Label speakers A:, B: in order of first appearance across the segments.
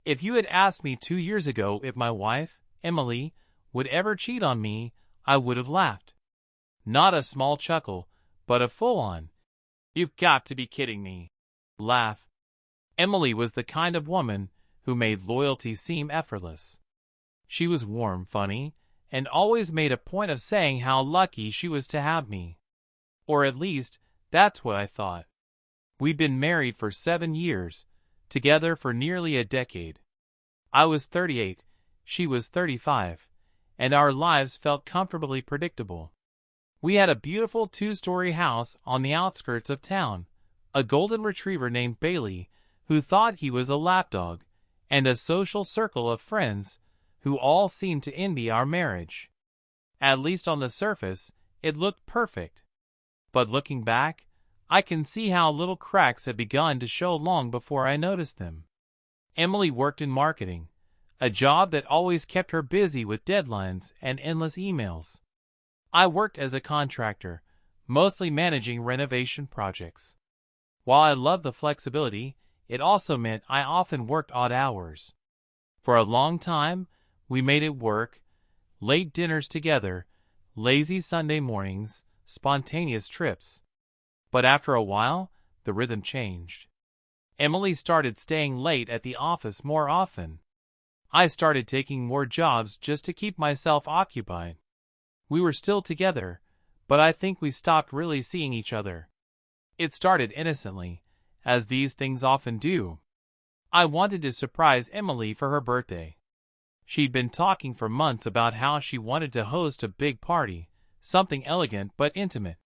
A: If you had asked me 2 years ago if my wife, Emily, would ever cheat on me, I would have laughed. Not a small chuckle, but a full-on, "You've got to be kidding me," laugh. Emily was the kind of woman who made loyalty seem effortless. She was warm, funny, and always made a point of saying how lucky she was to have me. Or at least, that's what I thought. We'd been married for 7 years, together for nearly a decade. I was 38, she was 35, and our lives felt comfortably predictable. We had a beautiful 2-story house on the outskirts of town, a golden retriever named Bailey, who thought he was a lapdog, and a social circle of friends who all seemed to envy our marriage. At least on the surface, it looked perfect. But looking back, I can see how little cracks had begun to show long before I noticed them. Emily worked in marketing, a job that always kept her busy with deadlines and endless emails. I worked as a contractor, mostly managing renovation projects. While I loved the flexibility, it also meant I often worked odd hours. For a long time, we made it work: late dinners together, lazy Sunday mornings, spontaneous trips. But after a while, the rhythm changed. Emily started staying late at the office more often. I started taking more jobs just to keep myself occupied. We were still together, but I think we stopped really seeing each other. It started innocently, as these things often do. I wanted to surprise Emily for her birthday. She'd been talking for months about how she wanted to host a big party, something elegant but intimate.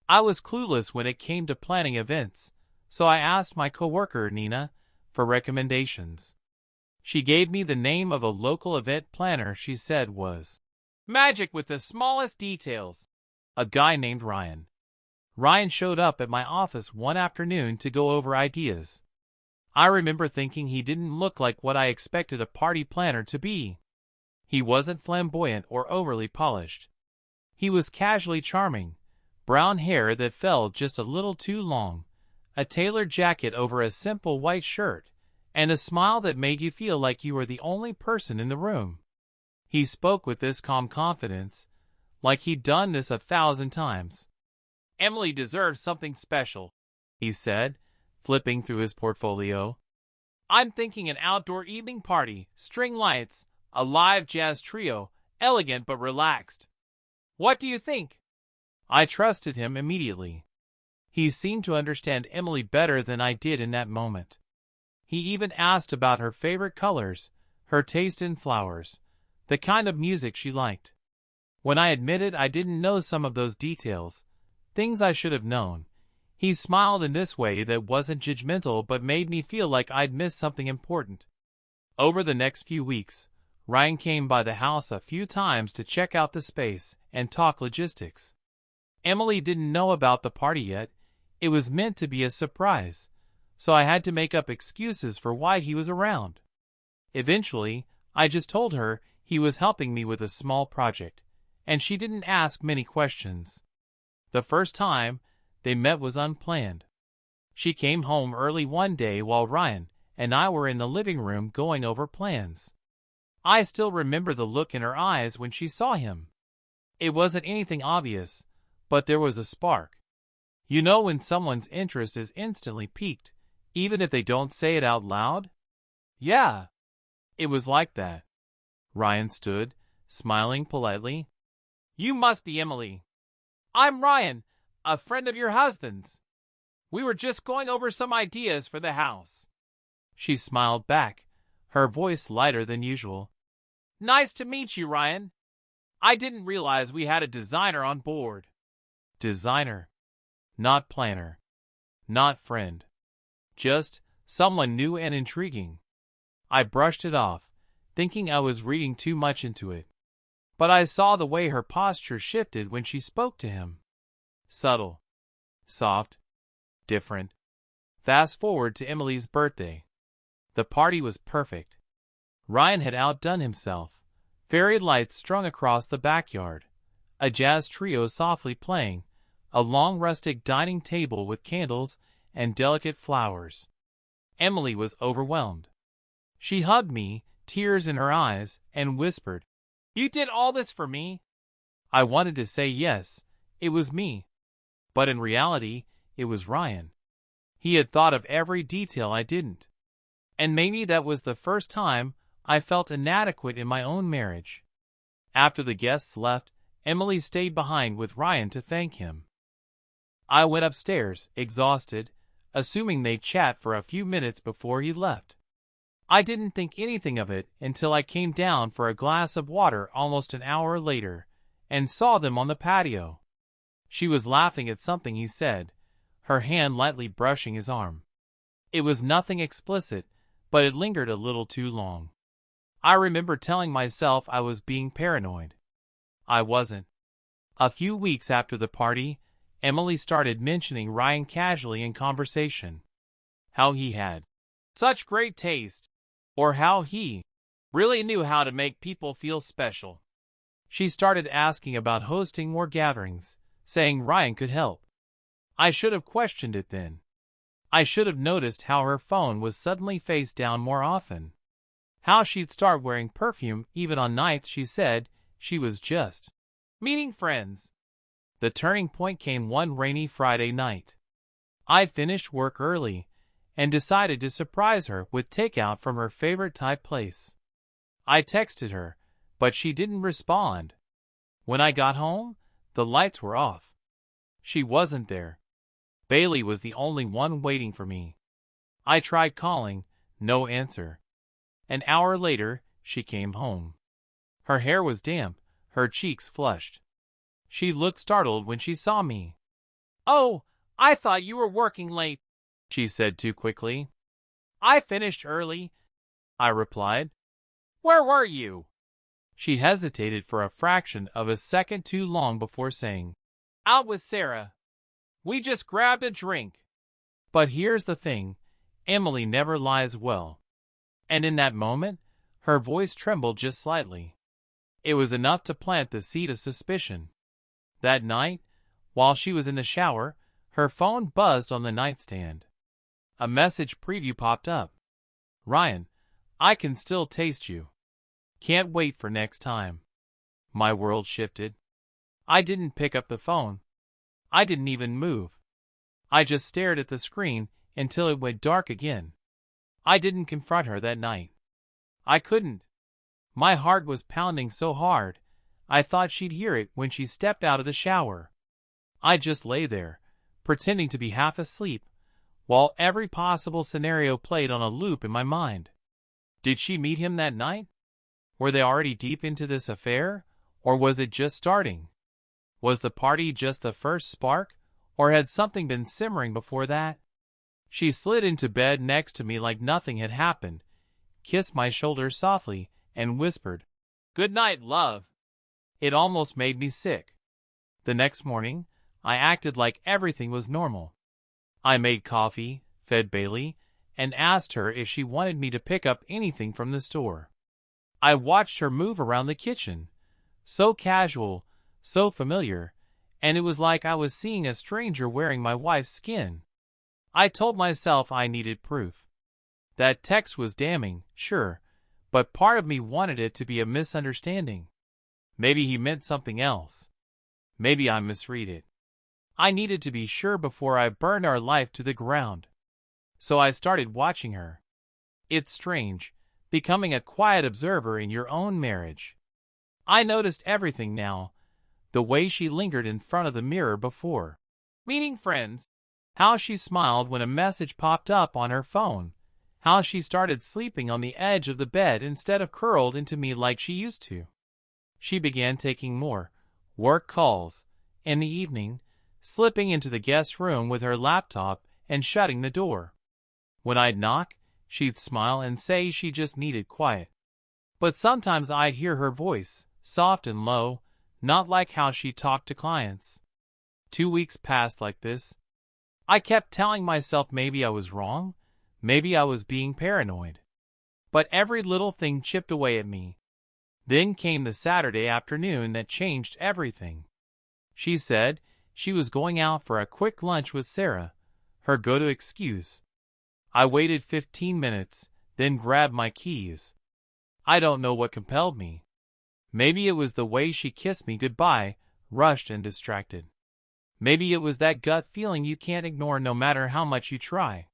A: I was clueless when it came to planning events, so I asked my coworker Nina for recommendations. She gave me the name of a local event planner she said was magic with the smallest details. A guy named Ryan. Ryan showed up at my office one afternoon to go over ideas. I remember thinking he didn't look like what I expected a party planner to be. He wasn't flamboyant or overly polished. He was casually charming, brown hair that fell just a little too long, a tailored jacket over a simple white shirt, and a smile that made you feel like you were the only person in the room. He spoke with this calm confidence, like he'd done this 1,000 times. "Emily deserves something special," he said, flipping through his portfolio. "I'm thinking an outdoor evening party, string lights, a live jazz trio, elegant but relaxed. What do you think?" I trusted him immediately. He seemed to understand Emily better than I did in that moment. He even asked about her favorite colors, her taste in flowers, the kind of music she liked. When I admitted I didn't know some of those details, things I should have known, he smiled in this way that wasn't judgmental but made me feel like I'd missed something important. Over the next few weeks, Ryan came by the house a few times to check out the space and talk logistics. Emily didn't know about the party yet. It was meant to be a surprise, so I had to make up excuses for why he was around. Eventually, I just told her he was helping me with a small project, and she didn't ask many questions. The first time they met was unplanned. She came home early one day while Ryan and I were in the living room going over plans. I still remember the look in her eyes when she saw him. It wasn't anything obvious, but there was a spark. You know when someone's interest is instantly piqued, even if they don't say it out loud? Yeah, it was like that. Ryan stood, smiling politely. "You must be Emily. I'm Ryan, a friend of your husband's. We were just going over some ideas for the house." She smiled back, her voice lighter than usual. "Nice to meet you, Ryan. I didn't realize we had a designer on board." Designer. Not planner. Not friend. Just someone new and intriguing. I brushed it off, thinking I was reading too much into it. But I saw the way her posture shifted when she spoke to him. Subtle. Soft. Different. Fast forward to Emily's birthday. The party was perfect. Ryan had outdone himself. Fairy lights strung across the backyard. A jazz trio softly playing. A long rustic dining table with candles and delicate flowers. Emily was overwhelmed. She hugged me, tears in her eyes, and whispered, "You did all this for me?" I wanted to say yes, it was me. But in reality, it was Ryan. He had thought of every detail I didn't. And maybe that was the first time I felt inadequate in my own marriage. After the guests left, Emily stayed behind with Ryan to thank him. I went upstairs, exhausted, assuming they'd chat for a few minutes before he left. I didn't think anything of it until I came down for a glass of water almost an hour later, and saw them on the patio. She was laughing at something he said, her hand lightly brushing his arm. It was nothing explicit, but it lingered a little too long. I remember telling myself I was being paranoid. I wasn't. A few weeks after the party, Emily started mentioning Ryan casually in conversation. How he had such great taste, or how he really knew how to make people feel special. She started asking about hosting more gatherings, saying Ryan could help. I should have questioned it then. I should have noticed how her phone was suddenly face down more often. How she'd start wearing perfume even on nights she said she was just meeting friends. The turning point came one rainy Friday night. I'd finished work early and decided to surprise her with takeout from her favorite Thai place. I texted her, but she didn't respond. When I got home, the lights were off. She wasn't there. Bailey was the only one waiting for me. I tried calling, no answer. An hour later, she came home. Her hair was damp, her cheeks flushed. She looked startled when she saw me. "Oh, I thought you were working late," she said too quickly. "I finished early," I replied. "Where were you?" She hesitated for a fraction of a second too long before saying, "Out with Sarah. We just grabbed a drink." But here's the thing, Emily never lies well. And in that moment, her voice trembled just slightly. It was enough to plant the seed of suspicion. That night, while she was in the shower, her phone buzzed on the nightstand. A message preview popped up. "Ryan, I can still taste you. Can't wait for next time." My world shifted. I didn't pick up the phone. I didn't even move. I just stared at the screen until it went dark again. I didn't confront her that night. I couldn't. My heart was pounding so hard, I thought she'd hear it when she stepped out of the shower. I just lay there, pretending to be half asleep, while every possible scenario played on a loop in my mind. Did she meet him that night? Were they already deep into this affair, or was it just starting? Was the party just the first spark, or had something been simmering before that? She slid into bed next to me like nothing had happened, kissed my shoulder softly, and whispered, "Good night, love." It almost made me sick. The next morning, I acted like everything was normal. I made coffee, fed Bailey, and asked her if she wanted me to pick up anything from the store. I watched her move around the kitchen, so casual, so familiar, and it was like I was seeing a stranger wearing my wife's skin. I told myself I needed proof. That text was damning, sure, but part of me wanted it to be a misunderstanding. Maybe he meant something else. Maybe I misread it. I needed to be sure before I burned our life to the ground. So I started watching her. It's strange, becoming a quiet observer in your own marriage. I noticed everything now. The way she lingered in front of the mirror before meeting friends. How she smiled when a message popped up on her phone. How she started sleeping on the edge of the bed instead of curled into me like she used to. She began taking more work calls in the evening, slipping into the guest room with her laptop and shutting the door. When I'd knock, she'd smile and say she just needed quiet. But sometimes I'd hear her voice, soft and low, not like how she talked to clients. 2 weeks passed like this. I kept telling myself maybe I was wrong, maybe I was being paranoid. But every little thing chipped away at me. Then came the Saturday afternoon that changed everything. She said she was going out for a quick lunch with Sarah, her go-to excuse. I waited 15 minutes, then grabbed my keys. I don't know what compelled me. Maybe it was the way she kissed me goodbye, rushed and distracted. Maybe it was that gut feeling you can't ignore no matter how much you try.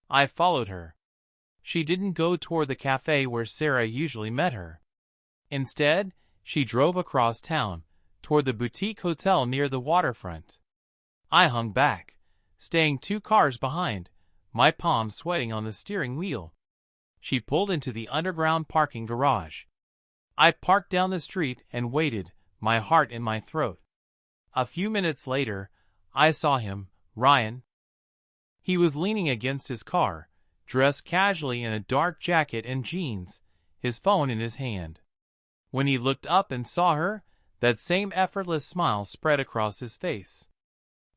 A: I followed her. She didn't go toward the cafe where Sarah usually met her. Instead, she drove across town, toward the boutique hotel near the waterfront. I hung back, staying 2 cars behind, my palms sweating on the steering wheel. She pulled into the underground parking garage. I parked down the street and waited, my heart in my throat. A few minutes later, I saw him, Ryan. He was leaning against his car, dressed casually in a dark jacket and jeans, his phone in his hand. When he looked up and saw her, that same effortless smile spread across his face.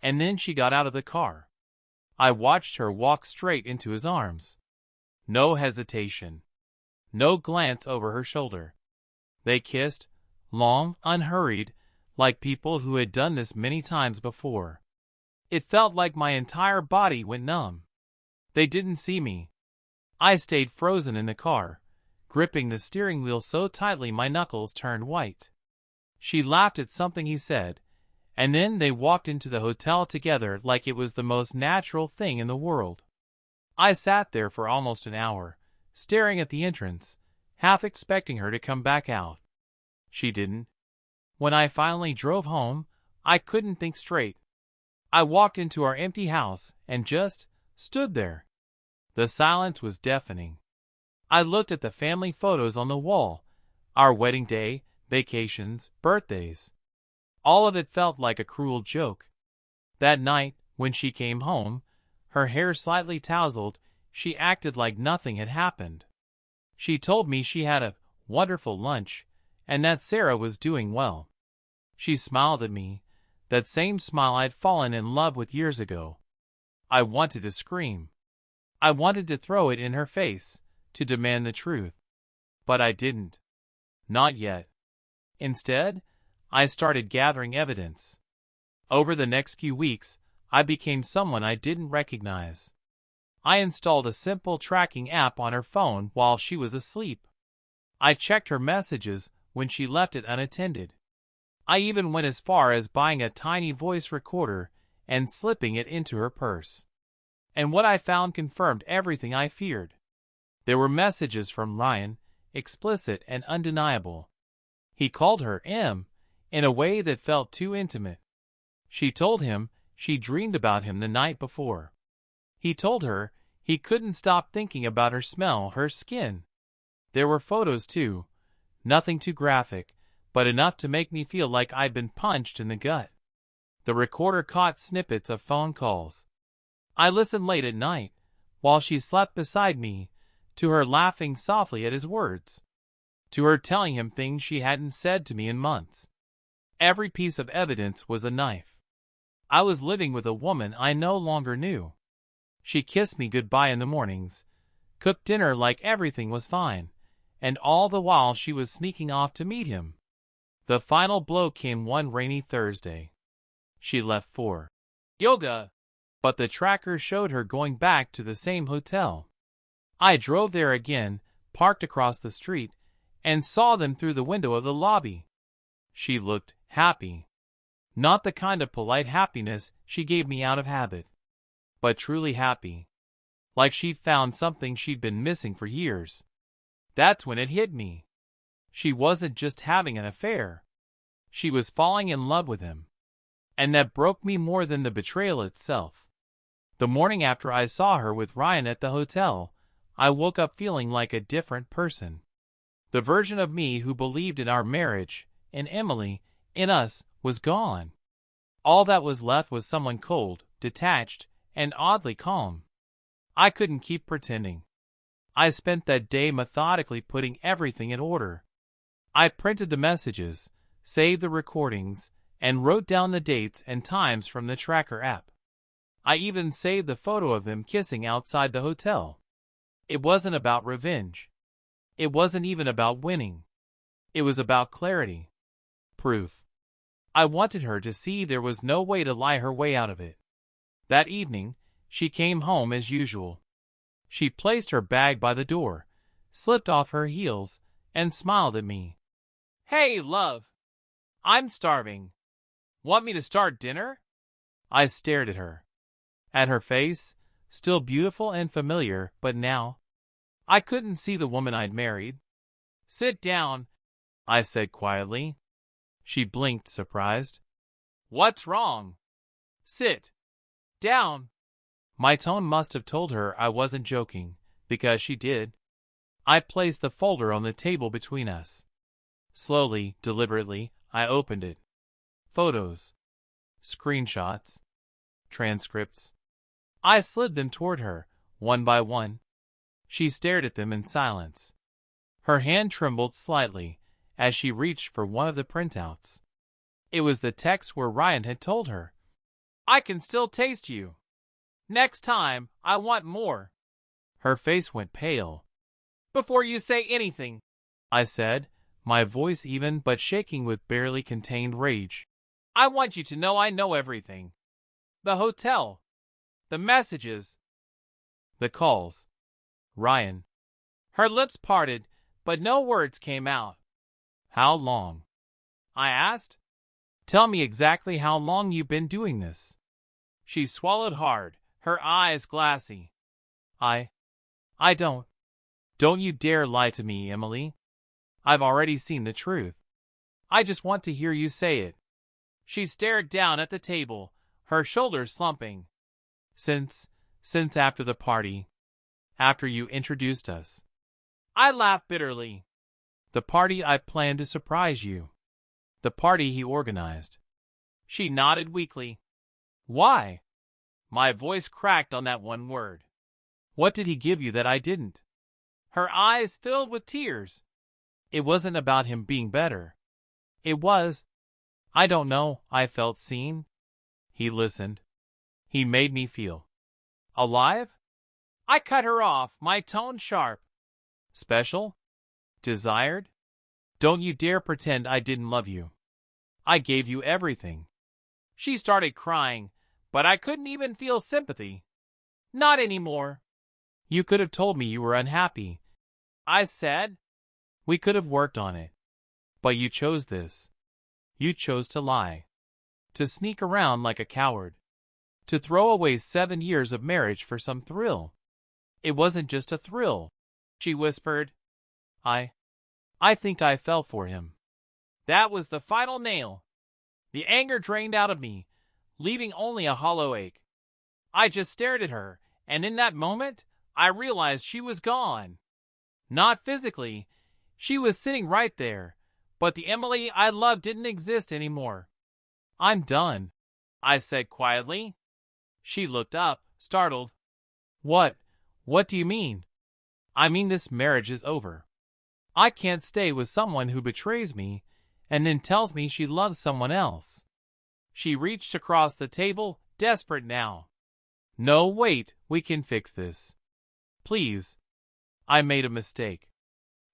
A: And then she got out of the car. I watched her walk straight into his arms. No hesitation. No glance over her shoulder. They kissed, long, unhurried, like people who had done this many times before. It felt like my entire body went numb. They didn't see me. I stayed frozen in the car, gripping the steering wheel so tightly my knuckles turned white. She laughed at something he said, and then they walked into the hotel together like it was the most natural thing in the world. I sat there for almost an hour, staring at the entrance, half expecting her to come back out. She didn't. When I finally drove home, I couldn't think straight. I walked into our empty house and just stood there. The silence was deafening. I looked at the family photos on the wall, our wedding day, vacations, birthdays. All of it felt like a cruel joke. That night, when she came home, her hair slightly tousled, she acted like nothing had happened. She told me she had a wonderful lunch, and that Sarah was doing well. She smiled at me, that same smile I'd fallen in love with years ago. I wanted to scream. I wanted to throw it in her face, to demand the truth. But I didn't. Not yet. Instead, I started gathering evidence. Over the next few weeks, I became someone I didn't recognize. I installed a simple tracking app on her phone while she was asleep. I checked her messages when she left it unattended. I even went as far as buying a tiny voice recorder and slipping it into her purse. And what I found confirmed everything I feared. There were messages from Ryan, explicit and undeniable. He called her M in a way that felt too intimate. She told him she dreamed about him the night before. He told her he couldn't stop thinking about her smell, her skin. There were photos too, nothing too graphic, but enough to make me feel like I'd been punched in the gut. The recorder caught snippets of phone calls. I listened late at night, while she slept beside me, to her laughing softly at his words, to her telling him things she hadn't said to me in months. Every piece of evidence was a knife. I was living with a woman I no longer knew. She kissed me goodbye in the mornings, cooked dinner like everything was fine, and all the while she was sneaking off to meet him. The final blow came one rainy Thursday. She left for yoga, but the tracker showed her going back to the same hotel. I drove there again, parked across the street, and saw them through the window of the lobby. She looked happy. Not the kind of polite happiness she gave me out of habit, but truly happy. Like she'd found something she'd been missing for years. That's when it hit me. She wasn't just having an affair. She was falling in love with him. And that broke me more than the betrayal itself. The morning after I saw her with Ryan at the hotel, I woke up feeling like a different person. The version of me who believed in our marriage, in Emily, in us, was gone. All that was left was someone cold, detached, and oddly calm. I couldn't keep pretending. I spent that day methodically putting everything in order. I printed the messages, saved the recordings, and wrote down the dates and times from the tracker app. I even saved the photo of them kissing outside the hotel. It wasn't about revenge. It wasn't even about winning. It was about clarity. Proof. I wanted her to see there was no way to lie her way out of it. That evening, she came home as usual. She placed her bag by the door, slipped off her heels, and smiled at me. "Hey, love. I'm starving. Want me to start dinner?" I stared at her. At her face, still beautiful and familiar, but now I couldn't see the woman I'd married. "Sit down," I said quietly. She blinked, surprised. "What's wrong?" "Sit down." My tone must have told her I wasn't joking, because she did. I placed the folder on the table between us. Slowly, deliberately, I opened it. Photos, screenshots, transcripts. I slid them toward her, one by one. She stared at them in silence. Her hand trembled slightly as she reached for one of the printouts. It was the text where Ryan had told her, "I can still taste you. Next time, I want more." Her face went pale. "Before you say anything," I said, my voice even but shaking with barely contained rage, "I want you to know I know everything. The hotel, the messages, the calls. Ryan." Her lips parted, but no words came out. "How long?" I asked. "Tell me exactly how long you've been doing this." She swallowed hard, her eyes glassy. I don't. Don't you dare lie to me, Emily. I've already seen the truth. I just want to hear you say it." She stared down at the table, her shoulders slumping. Since after the party. After you introduced us." I laughed bitterly. "The party I planned to surprise you. The party he organized." She nodded weakly. "Why?" My voice cracked on that one word. "What did he give you that I didn't?" Her eyes filled with tears. "It wasn't about him being better. It was, I don't know, I felt seen. He listened. He made me feel alive." I cut her off, my tone sharp. "Special? Desired? Don't you dare pretend I didn't love you. I gave you everything." She started crying, but I couldn't even feel sympathy. "Not anymore." "You could have told me you were unhappy," I said. "We could have worked on it. But you chose this. You chose to lie. To sneak around like a coward. To throw away 7 years of marriage for some thrill." "It wasn't just a thrill," she whispered. I think I fell for him." That was the final nail. The anger drained out of me, leaving only a hollow ache. I just stared at her, and in that moment, I realized she was gone. Not physically. She was sitting right there, but the Emily I loved didn't exist anymore. "I'm done," I said quietly. She looked up, startled. What do you mean?" "I mean this marriage is over. I can't stay with someone who betrays me and then tells me she loves someone else." She reached across the table, desperate now. "No, wait, we can fix this. Please. I made a mistake.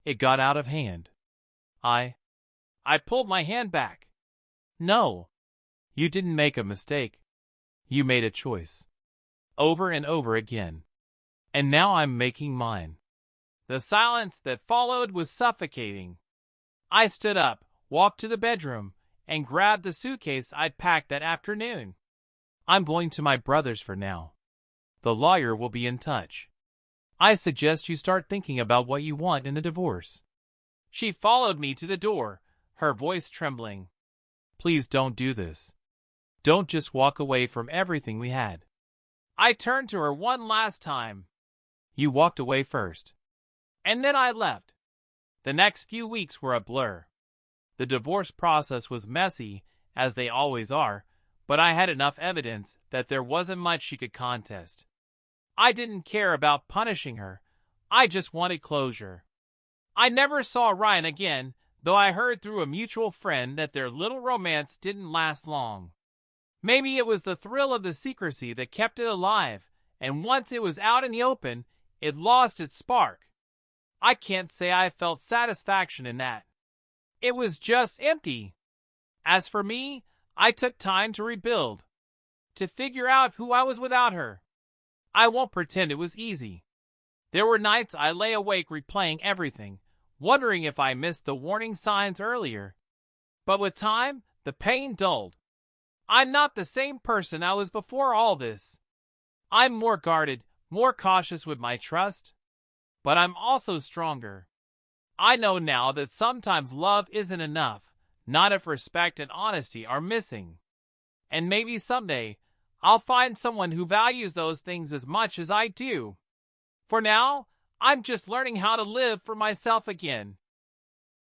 A: It got out of hand." I pulled my hand back. "No. You didn't make a mistake. You made a choice. Over and over again. And now I'm making mine." The silence that followed was suffocating. I stood up, walked to the bedroom, and grabbed the suitcase I'd packed that afternoon. "I'm going to my brother's for now. The lawyer will be in touch. I suggest you start thinking about what you want in the divorce." She followed me to the door, her voice trembling. "Please don't do this. Don't just walk away from everything we had." I turned to her one last time. "You walked away first. And then I left." The next few weeks were a blur. The divorce process was messy, as they always are, but I had enough evidence that there wasn't much she could contest. I didn't care about punishing her. I just wanted closure. I never saw Ryan again, though I heard through a mutual friend that their little romance didn't last long. Maybe it was the thrill of the secrecy that kept it alive, and once it was out in the open, it lost its spark. I can't say I felt satisfaction in that. It was just empty. As for me, I took time to rebuild, to figure out who I was without her. I won't pretend it was easy. There were nights I lay awake replaying everything, wondering if I missed the warning signs earlier. But with time, the pain dulled. I'm not the same person I was before all this. I'm more guarded, more cautious with my trust. But I'm also stronger. I know now that sometimes love isn't enough, not if respect and honesty are missing. And maybe someday, I'll find someone who values those things as much as I do. For now, I'm just learning how to live for myself again.